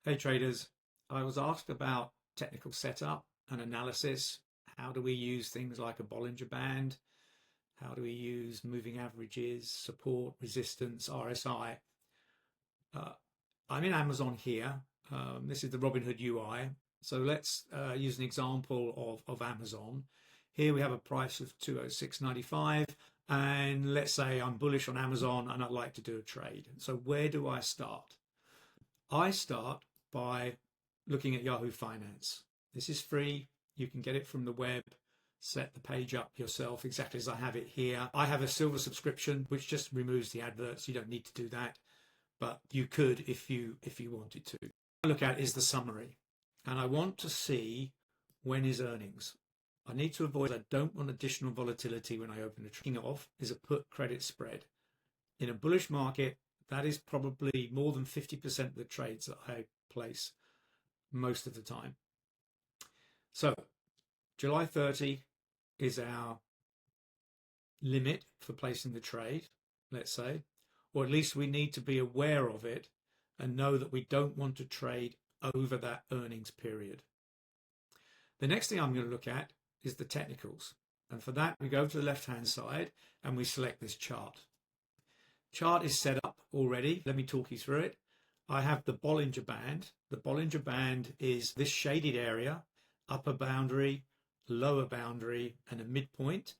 Hey traders, I was asked about technical setup and analysis. How do we use things like a Bollinger Band? How do we use moving averages, support, resistance, RSI? Uh, I'm in Amazon here. This is the Robinhood UI. So let's use an example of Amazon. Here we have a price of 206.95, and let's say I'm bullish on Amazon and I'd like to do a trade. So where do I start? I start by looking at Yahoo Finance. This is free. You can get it from the web, set the page up yourself exactly as I have it here. I have a silver subscription, which just removes the adverts. You don't need to do that, but you could if you wanted to. What I look at is the summary, and I want to see when is earnings. I need to avoid, I don't want additional volatility when I open a trade. Of is a put credit spread. In a bullish market, that is probably more than 50% of the trades that I place most of the time. So July 30 is our limit for placing the trade, let's say, or at least we need to be aware of it and know that we don't want to trade over that earnings period. The next thing I'm going to look at is the technicals. And for that, we go to the left-hand side and we select this chart. Chart is set up already. Let me talk you through it. I have the Bollinger Band. The Bollinger Band is this shaded area, upper boundary, lower boundary, and a midpoint.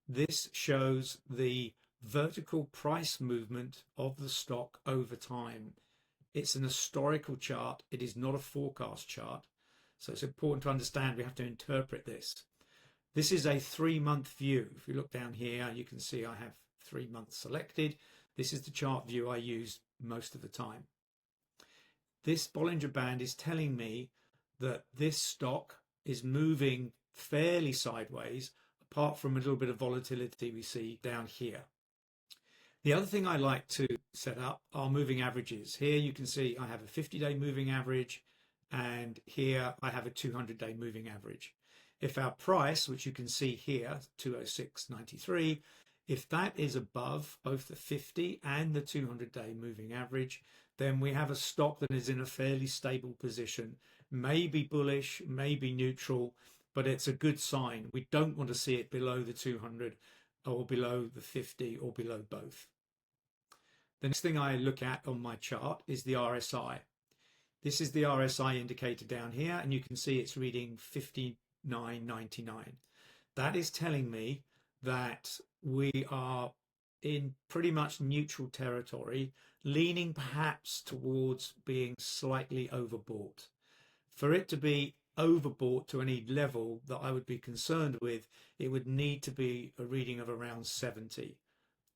This shows the vertical price movement of the stock over time. It's an historical chart. It is not a forecast chart. So it's important to understand we have to interpret this. This is a 3-month view. If you look down here, you can see I have 3 months selected. This is the chart view I use most of the time. This Bollinger Band is telling me that this stock is moving fairly sideways, apart from a little bit of volatility we see down here. The other thing I like to set up are moving averages. Here you can see I have a 50-day moving average, and here I have a 200-day moving average. If our price, which you can see here, 206.93, if that is above both the 50 and the 200-day moving average, then we have a stock that is in a fairly stable position, maybe bullish, maybe neutral, but it's a good sign. We don't want to see it below the 200 or below the 50 or below both. The next thing I look at on my chart is the RSI. This is the RSI indicator down here, and you can see it's reading 59.99. That is telling me that we are in pretty much neutral territory, leaning perhaps towards being slightly overbought. For it to be overbought to any level that I would be concerned with, it would need to be a reading of around 70.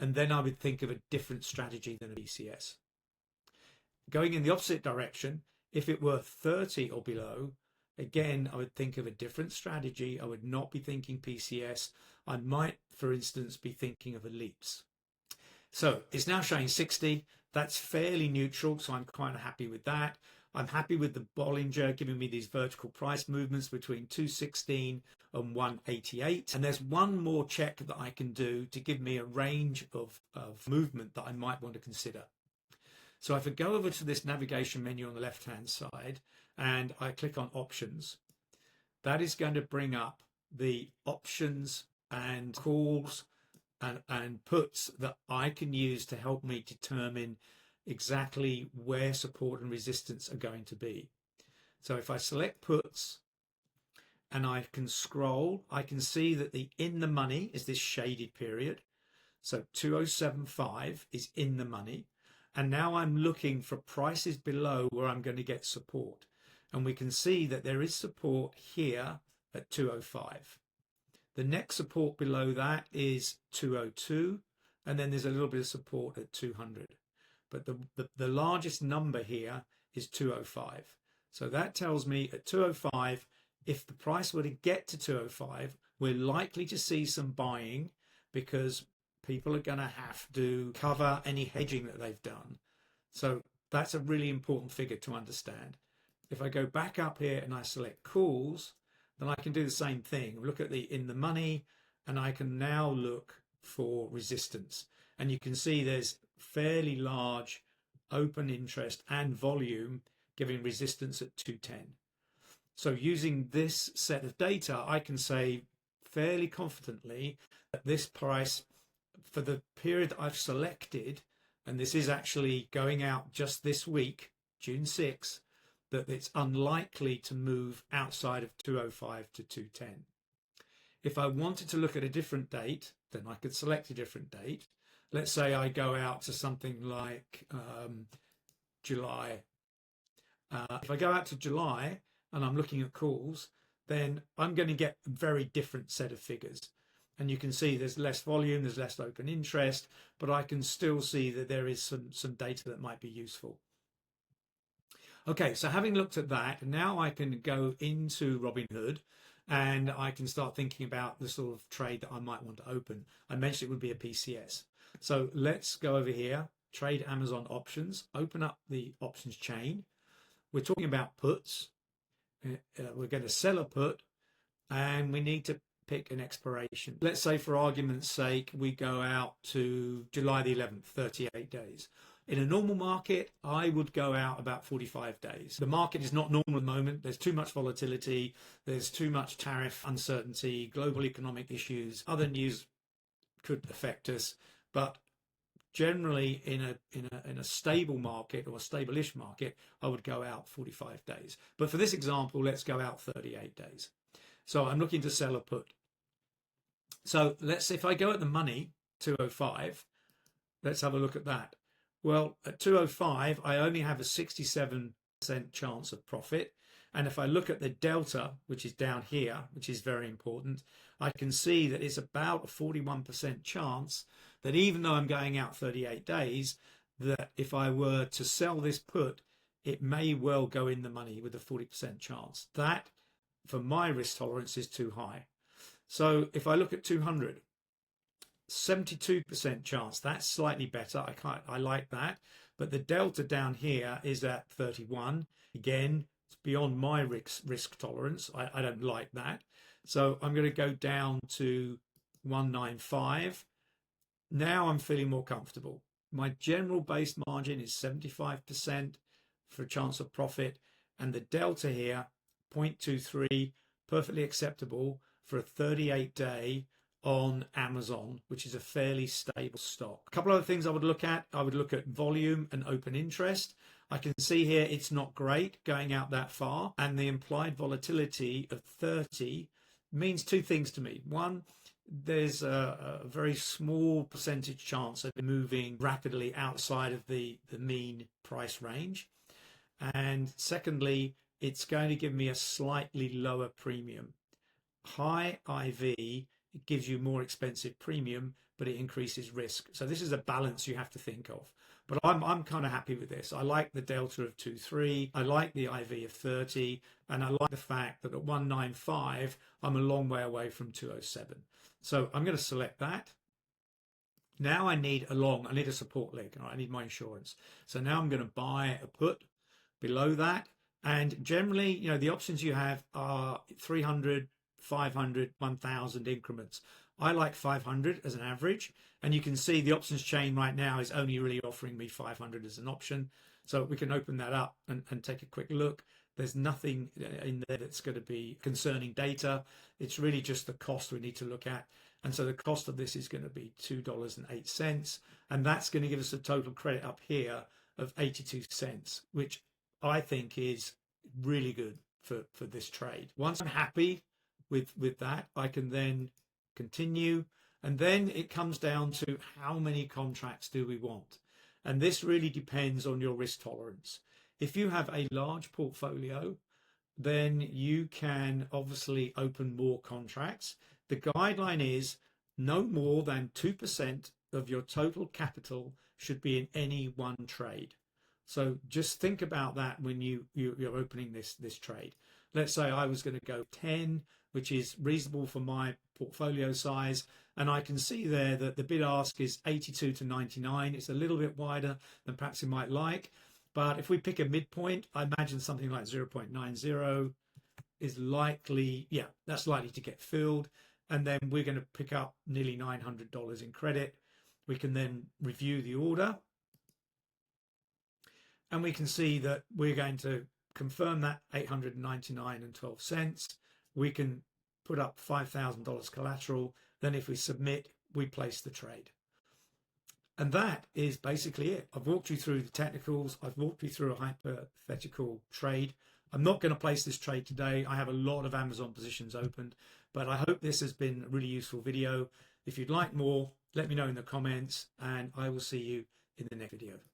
And then I would think of a different strategy than a PCS. Going in the opposite direction, if it were 30 or below, again, I would think of a different strategy. I would not be thinking PCS. I might, for instance, be thinking of Ellipse. So it's now showing 60. That's fairly neutral, so I'm quite happy with that. I'm happy with the Bollinger giving me these vertical price movements between 216 and 188. And there's one more check that I can do to give me a range of movement that I might want to consider. So if I go over to this navigation menu on the left-hand side and I click on options, that is going to bring up the options and calls and puts that I can use to help me determine exactly where support and resistance are going to be. So if I select puts and I can scroll, I can see that the in the money is this shaded period. So 2075 is in the money. And now I'm looking for prices below where I'm going to get support. And we can see that there is support here at 205. The next support below that is 202. And then there's a little bit of support at 200. But the largest number here is 205. So that tells me at 205, if the price were to get to 205, we're likely to see some buying because people are going to have to cover any hedging that they've done. So that's a really important figure to understand. If I go back up here and I select calls, then I can do the same thing. Look at the in the money, and I can now look for resistance. And you can see there's fairly large open interest and volume giving resistance at 210. So using this set of data, I can say fairly confidently that this price for the period that I've selected, and this is actually going out just this week, June 6th, that it's unlikely to move outside of 205 to 210. If I wanted to look at a different date, then I could select a different date. Let's say I go out to something like July. If I go out to July and I'm looking at calls, then I'm going to get a very different set of figures. And you can see there's less volume, there's less open interest, but I can still see that there is some data that might be useful. Okay, so having looked at that, now I can go into Robinhood and I can start thinking about the sort of trade that I might want to open. I mentioned it would be a PCS. So let's go over here, trade Amazon options, open up the options chain. We're talking about puts. We're going to sell a put and we need to pick an expiration. Let's say for argument's sake, we go out to July the 11th, 38 days. In a normal market, I would go out about 45 days. The market is not normal at the moment. There's too much volatility. There's too much tariff uncertainty, global economic issues. Other news could affect us. But generally, in a stable market or a stable-ish market, I would go out 45 days. But for this example, let's go out 38 days. So I'm looking to sell a put. So let's say if I go at the money, 205, let's have a look at that. Well, at 205, I only have a 67% chance of profit. And if I look at the delta, which is down here, which is very important, I can see that it's about a 41% chance that even though I'm going out 38 days, that if I were to sell this put, it may well go in the money with a 40% chance. That, for my risk tolerance, is too high. So if I look at 200, 72% chance, that's slightly better. I like that. But the delta down here is at 31. Again, it's beyond my risk tolerance. I don't like that. So I'm going to go down to 195. Now I'm feeling more comfortable. My general base margin is 75% for a chance of profit. And the delta here, 0.23, perfectly acceptable for a 38-day on Amazon, which is a fairly stable stock. A couple of other things I would look at. I would look at volume and open interest. I can see here it's not great going out that far, and the implied volatility of 30 means two things to me. One, there's a very small percentage chance of moving rapidly outside of the mean price range. And secondly, it's going to give me a slightly lower premium. High IV, it gives you more expensive premium, but it increases risk. So this is a balance you have to think of. But I'm kind of happy with this. I like the delta of 2.3. I like the IV of 30. And I like the fact that at 195, I'm a long way away from 207. So I'm going to select that. Now I need I need a support leg. I need my insurance. So now I'm going to buy a put below that. And generally, you know, the options you have are 300, 500, 1,000 increments. I like 500 as an average, and you can see the options chain right now is only really offering me 500 as an option. So we can open that up and take a quick look. There's nothing in there that's going to be concerning data. It's really just the cost we need to look at. And so the cost of this is going to be $2.08, and that's going to give us a total credit up here of 82 cents, which I think is really good for this trade. Once I'm happy with that, I can then continue, and then it comes down to how many contracts do we want, and this really depends on your risk tolerance. If you have a large portfolio, then you can obviously open more contracts. The guideline is no more than 2% of your total capital should be in any one trade. So just think about that when you're opening this trade. Let's say I was going to go 10, which is reasonable for my portfolio size. And I can see there that the bid ask is 82 to 99. It's a little bit wider than perhaps you might like. But if we pick a midpoint, I imagine something like 0.90 is likely, yeah, that's likely to get filled. And then we're going to pick up nearly $900 in credit. We can then review the order. and we can see that we're going to confirm that 899 and 12 cents. We can put up $5,000 collateral. Then if we submit, we place the trade. And that is basically it. I've walked you through the technicals. I've walked you through a hypothetical trade. I'm not going to place this trade today. I have a lot of Amazon positions opened, but I hope this has been a really useful video. If you'd like more, let me know in the comments, and I will see you in the next video.